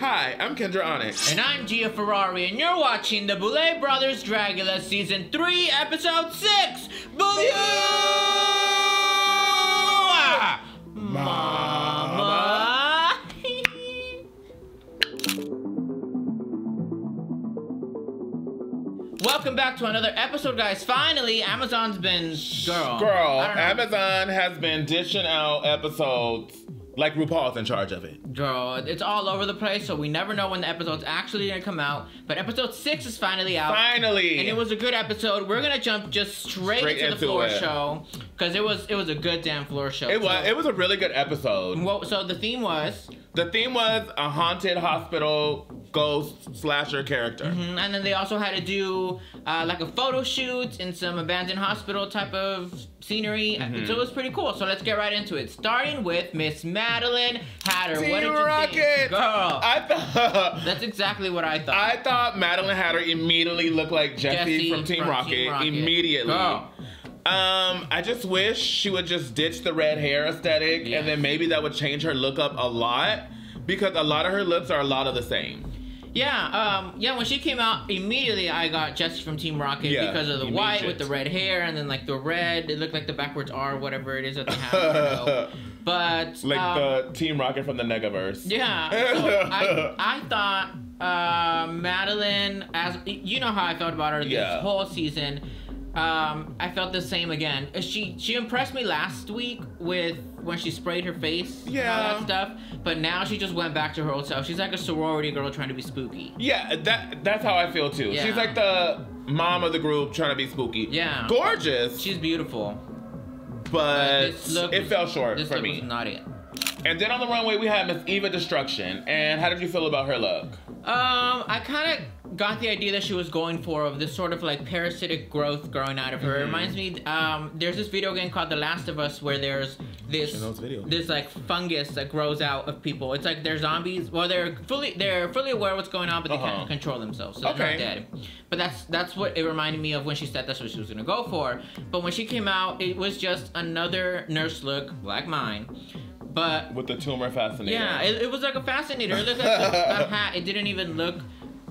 Hi, I'm Kendra Onixxx. And I'm Gia Ferrari, and you're watching the Boulet Brothers Dragula Season 3, Episode 6! BOUview! Mama! Welcome back to another episode, guys. Finally, Amazon's been... Girl, Amazon has been dishing out episodes like RuPaul's in charge of it. Girl, it's all over the place, so we never know when the episode's actually gonna come out. But episode 6 is finally out. Finally! And it was a good episode. We're gonna jump just straight into the floor show. Because it was a good damn floor show. It was a really good episode. So the theme was? The theme was a haunted hospital ghost slasher character. And then they also had to do like a photo shoot in some abandoned hospital type of scenery. So it was pretty cool. So let's get right into it. Starting with Miss Madeline Hatter. What did you think? Girl, that's exactly what I thought. I thought Madeline Hatter immediately looked like Jessie from Team Rocket. Immediately. Girl. I just wish she would just ditch the red hair aesthetic, and then maybe that would change her look up a lot, because a lot of her looks are a lot of the same. Yeah, when she came out, immediately I got Jessie from Team Rocket because of the white with the red hair, and then like the red, it looked like the backwards R, whatever it is that they have. But like the Team Rocket from the Negaverse. Yeah, so I thought Madeline, as you know how I felt about her this whole season. I felt the same again. She impressed me last week with when she sprayed her face and all that stuff, but now she just went back to her old self. She's like a sorority girl trying to be spooky. Yeah, that's how I feel too. She's like the mom of the group trying to be spooky. Yeah. Gorgeous. She's beautiful. But it fell short for me. This was not it. And then on the runway we had Miss Eva Destruction. And how did you feel about her look? I kind of got the idea that she was going for this sort of like parasitic growth growing out of her. It reminds me, there's this video game called The Last of Us where there's this like fungus that grows out of people. It's like they're zombies. Well, they're fully aware of what's going on, but they can't control themselves, so they're not dead. But that's what it reminded me of when she said that's what she was gonna go for. But when she came out, it was just another nurse look, like mine. But with the tumor fascinator. Yeah, it was like a fascinator. It looked like a hat. It didn't even look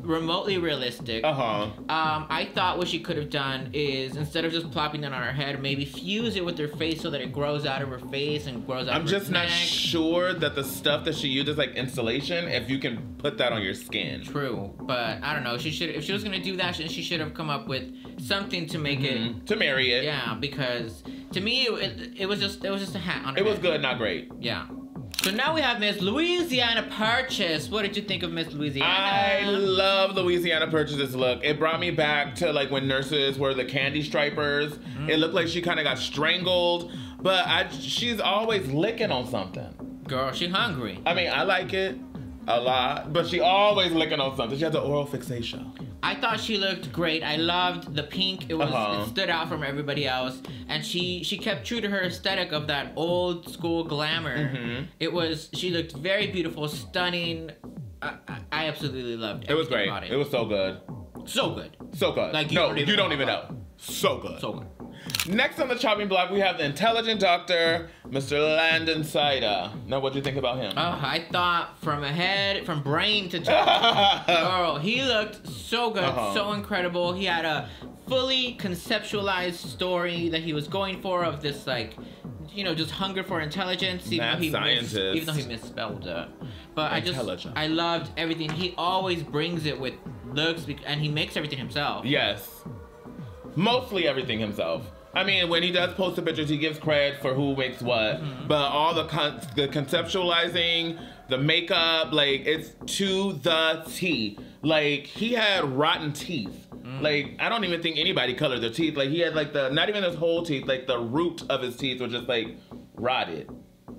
remotely realistic. I thought what she could have done is, instead of just plopping it on her head, maybe fuse it with her face so that it grows out of her face and grows out of her neck. I'm just not sure that the stuff that she uses, like insulation, if you can put that on your skin. True, but I don't know. If she was gonna do that, she should have come up with something to make it, to marry it. Yeah, because to me it was just a hat on her head. It was good, not great. Yeah. So now we have Miss Louisiana Purchase. What did you think of Miss Louisiana? I love Louisiana Purchase's look. It brought me back to like when nurses were the candy stripers. It looked like she kind of got strangled, but she's always licking on something. Girl, she hungry. I mean, I like it a lot, but she always licking on something. She has an oral fixation. I thought she looked great. I loved the pink. It stood out from everybody else, and she kept true to her aesthetic of that old school glamour. She looked very beautiful, stunning. I absolutely loved it. It was great. It was so good. So good. So good. Like you don't even know. So good. So good. Next on the chopping block, we have the intelligent doctor, Mr. Landon Saida. Now, what do you think about him? I thought from brain to top, girl, he looked so good, so incredible. He had a fully conceptualized story that he was going for, of this like, just hunger for intelligence, even though he misspelled it. But I loved everything. He always brings it with looks, and he makes everything himself. Yes. Mostly everything himself. I mean, when he does post the pictures, he gives credit for who makes what. But all the conceptualizing, the makeup, like, it's to the T. Like, he had rotten teeth. Like, I don't even think anybody colored their teeth. Like, he had, like, not even his whole teeth, like, the root of his teeth was just, like, rotted,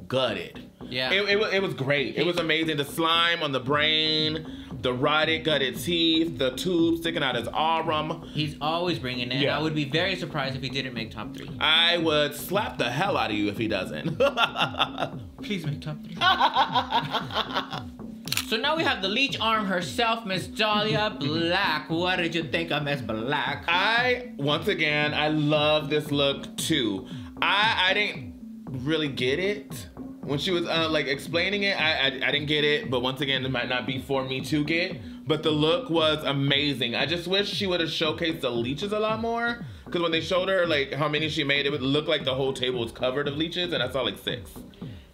gutted. Yeah. It was great. It was amazing. The slime on the brain, the rotted, gutted teeth, the tube sticking out his arm. He's always bringing it. I would be very surprised if he didn't make top 3. I would slap the hell out of you if he doesn't. Please make top 3. So now we have the leech arm herself, Miss Dahlia Black. What did you think of Miss Black? Once again, I love this look too. I didn't really get it. when she was like explaining it, I didn't get it, but once again, it might not be for me to get. But the look was amazing. I just wish she would have showcased the leeches a lot more, because when they showed her like how many she made, it would look like the whole table was covered of leeches, and I saw like 6.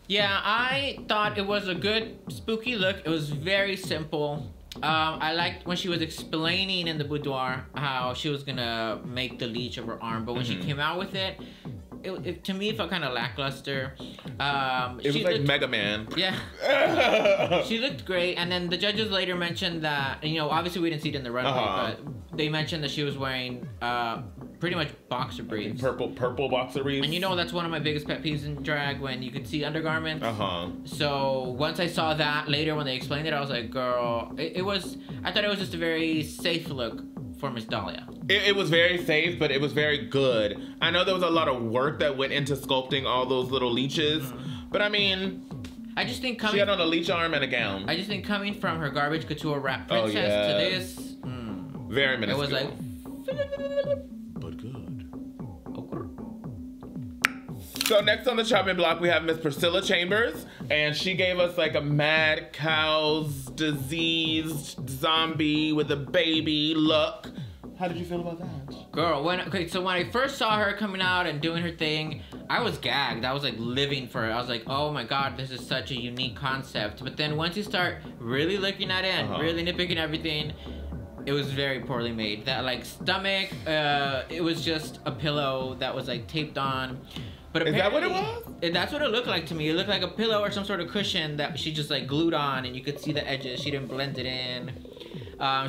Yeah, I thought it was a good spooky look. It was very simple. I liked when she was explaining in the boudoir how she was gonna make the leech of her arm, but when she came out with it, to me, it felt kind of lackluster. It was like Mega Man. Yeah. She looked great, and then the judges later mentioned that, you know, obviously we didn't see it in the runway, but they mentioned that she was wearing pretty much boxer briefs. Purple boxer briefs. And you know that's one of my biggest pet peeves in drag, when you could see undergarments. So once I saw that later when they explained it, I was like, girl, I thought it was just a very safe look for Miss Dahlia. It was very safe, but it was very good. I know there was a lot of work that went into sculpting all those little leeches, but I mean, I just think she had on a leech arm and a gown. I just think coming from her garbage couture rap princess to this, very minuscule. It was like, but good. So next on the chopping block, we have Miss Priscilla Chambers, and she gave us like a mad cow's diseased zombie with a baby look. How did you feel about that? Girl, so when I first saw her coming out and doing her thing, I was gagged. I was like living for it. I was like, oh my God, this is such a unique concept. But then once you start really looking at it and really nitpicking everything, it was very poorly made. That like stomach, it was just a pillow that was like taped on. But is that what it was? That's what it looked like to me. It looked like a pillow or some sort of cushion that she just like glued on, and you could see the edges. She didn't blend it in.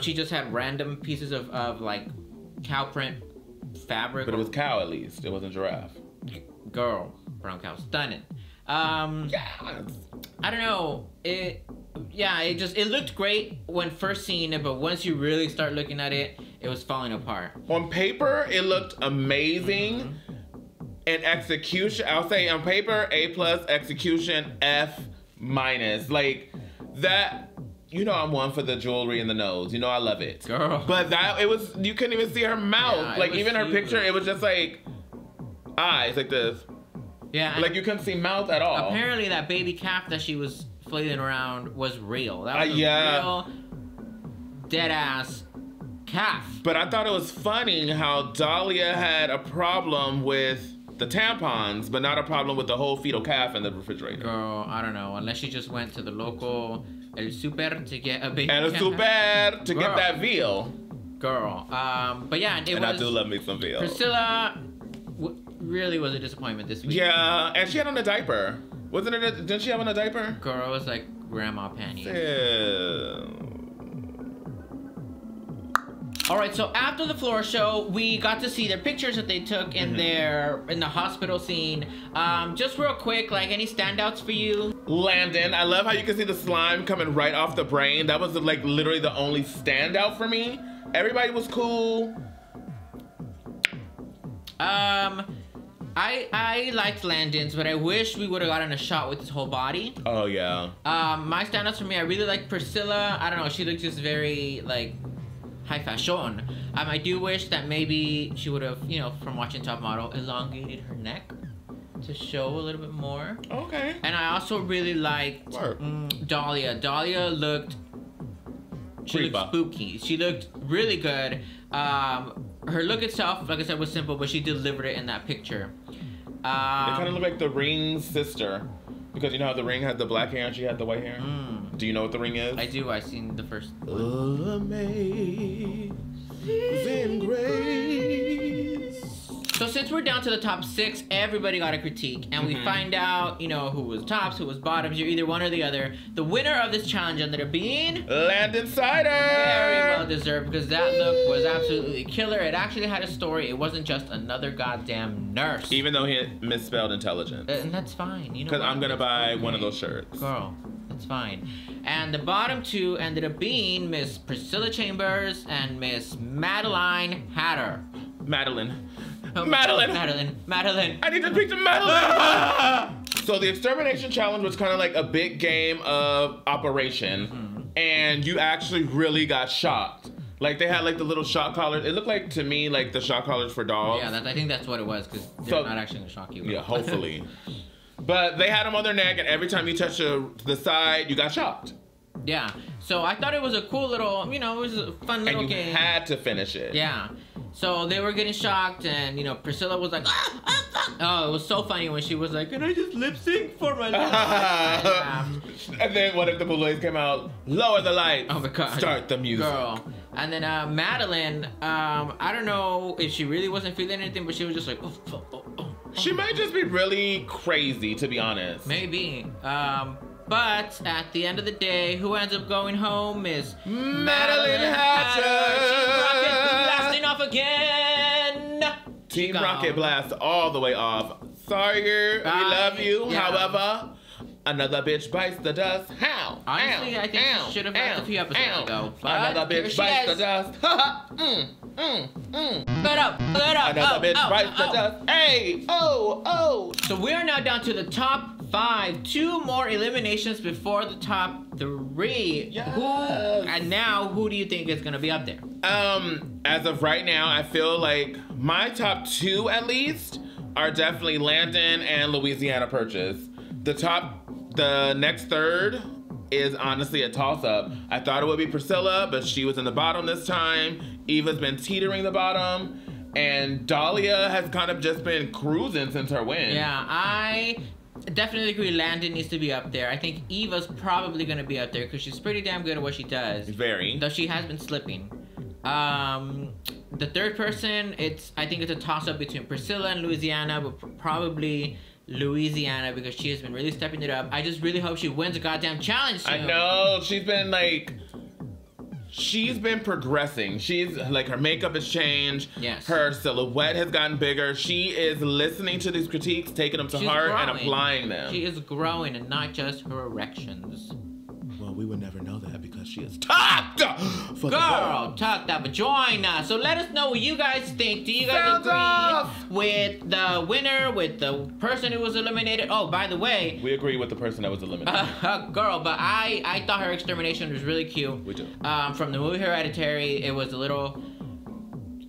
She just had random pieces of like cow print fabric. But it was cow at least. It wasn't giraffe. Girl, brown cow, stunning. Yes. I don't know. It looked great when first seeing it, but once you really start looking at it, it was falling apart. On paper, it looked amazing. In execution, I'll say on paper, A+, execution, F-. Like that, you know I'm one for the jewelry and the nose. You know I love it. Girl. But you couldn't even see her mouth. Yeah, like even her picture, it was just like eyes like this. Yeah. Like you couldn't see mouth at all. Apparently that baby calf that she was flailing around was real. That was a real dead ass calf. But I thought it was funny how Dahlia had a problem with the tampons, but not a problem with the whole fetal calf in the refrigerator. Girl, I don't know. Unless she just went to the local El Super to get a baby calf. El Super to get that veal. Girl. But yeah, I do love me some veal. Priscilla really was a disappointment this week. Yeah, and she had on a diaper. Didn't she have on a diaper? Girl, it was like grandma panties. All right, so after the floor show, we got to see their pictures that they took in the hospital scene. Just real quick, like any standouts for you? Landon, I love how you can see the slime coming right off the brain. That was like literally the only standout for me. Everybody was cool. I liked Landon's, but I wish we would have gotten a shot with his whole body. Oh yeah. My standouts for me, I really like Priscilla. I don't know, she looked just very like high fashion. I do wish that maybe she would have, you know, from watching Top Model, elongated her neck to show a little bit more. Okay. And I also really liked Dahlia. Dahlia looked spooky. She looked really good. Her look itself, like I said, was simple, but she delivered it in that picture. It kind of looked like the Ring's sister. Because you know how the Ring had the black hair and she had the white hair? Do you know what the Ring is? I do. I've seen the first one. Amazing Grace. So since we're down to the top 6, everybody got a critique. And we find out, you know, who was tops, who was bottoms. You're either one or the other. The winner of this challenge ended up being... Landon Sider! Very well deserved, because that look was absolutely killer. It actually had a story. It wasn't just another goddamn nurse. Even though he misspelled intelligence. And that's fine. You know, because I'm going to buy one of those shirts. Girl, that's fine. And the bottom 2 ended up being Miss Priscilla Chambers and Miss Madeline Hatter. Madeline. Madeline. I need to speak to Madeline. So the extermination challenge was kind of like a big game of operation, and you actually really got shocked. Like they had like the little shock collars. It looked like to me like the shock collars for dogs. Yeah, I think that's what it was, because they're not actually gonna shock you. Yeah, hopefully. But they had them on their neck, and every time you touched the side, you got shocked. Yeah. So I thought it was a cool little, you know, it was a fun little game. And you had to finish it. Yeah. So they were getting shocked, and, you know, Priscilla was like, oh, it was so funny when she was like, can I just lip sync for my life? And then what if the Boulet came out, lower the lights, oh my God, start the music. Girl. And then Madeline, I don't know if she really wasn't feeling anything, but she was just like, She might just be really crazy, to be honest. Maybe. But at the end of the day, who ends up going home is Madeline Hatcher. Team Rocket blasting off again. Team Rocket blast all the way off. Sorry, girl, we love you. Yeah. However, another bitch bites the dust. How? Honestly, I think she should have left a few episodes ago. Another bitch bites the dust. Let up. Another bitch bites the dust. Hey, oh. So we are now down to the top 5. 2 more eliminations before the top 3. Yes. Who do you think is gonna be up there? As of right now, I feel like my top 2 at least are definitely Landon and Louisiana Purchase. The next third is honestly a toss-up. I thought it would be Priscilla, but she was in the bottom this time. Eva's been teetering the bottom, and Dahlia has kind of just been cruising since her win. Yeah, I definitely agree Landon needs to be up there. I think Eva's probably gonna be up there because she's pretty damn good at what she does. Very. Though she has been slipping. The third person, I think it's a toss-up between Priscilla and Louisiana, but probably Louisiana because she has been really stepping it up. I just really hope she wins a goddamn challenge soon. I know, she's been progressing. She's like, her makeup has changed. Yes. Her silhouette has gotten bigger. She is listening to these critiques, taking them to heart, and applying them. She is growing, and not just her erections. Well, we would never know that because she is tucked. Girl, tucked that vagina. So let us know what you guys think. Do you guys agree with the winner, with the person who was eliminated? Oh, by the way, we agree with the person that was eliminated. Girl, but I thought her extermination was really cute. We do. From the movie Hereditary, it was a little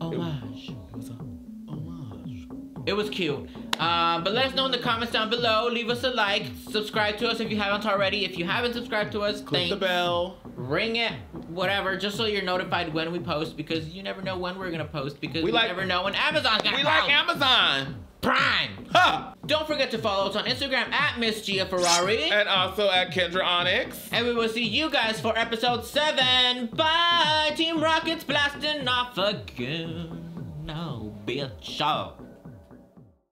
homage. It was a homage. It was cute. But let us know in the comments down below. Leave us a like. Subscribe to us if you haven't already. If you haven't subscribed to us, click the bell. Ring it, whatever, just so you're notified when we post, because you never know when we're gonna post, because we never know when Amazon's gonna post. We like Amazon Prime. Huh. Don't forget to follow us on Instagram at Miss Gia Ferrari. And also at Kendra Onixxx. And we will see you guys for episode 7. Bye! Team Rocket's blasting off again. No, bitch.